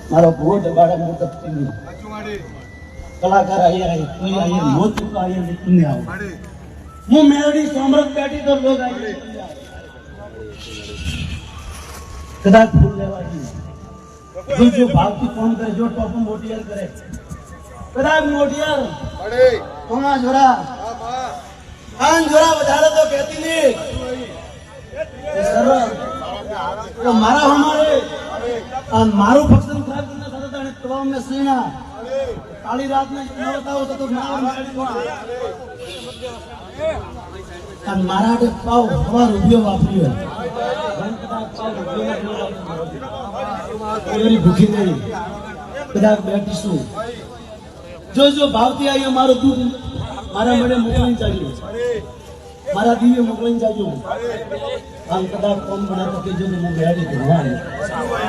મારો ભૂવો દબાડા મોટો પીની કલાકાર અહીંયા કોઈ અહીંયા મોત તો અહીંયા નીકળને આવો હું મેલડી સોમરત બેઠી તો લોગ અહીંયા કદાચ ફૂલ લેવા જો ભાવથી ફોન કરે જો ટોપ મોટિયાર કરે કદાચ મોટિયાર કોણા જોરા આન જોરા વધારે તો કહેતી નહીં સરળ તો મારા હમારે મારું ફંક્શન ખરાબ ના થતા હતા અને તમામ ને સીણા કાળી રાત ને ન બતાવો તો મારા આટે પાવ હવા રૂપિયો વાપર્યો ભૂખી નહીં કદાચ બેઠીશું જો ભાવથી આવી મારું દૂધ મારા મળે મોકલીને ચાલ્યું મારા દિવ્ય મોકલીને ચાલ્યું આમ કદાચ કોમ બનાતો કે જો હું બેડી ભગવાન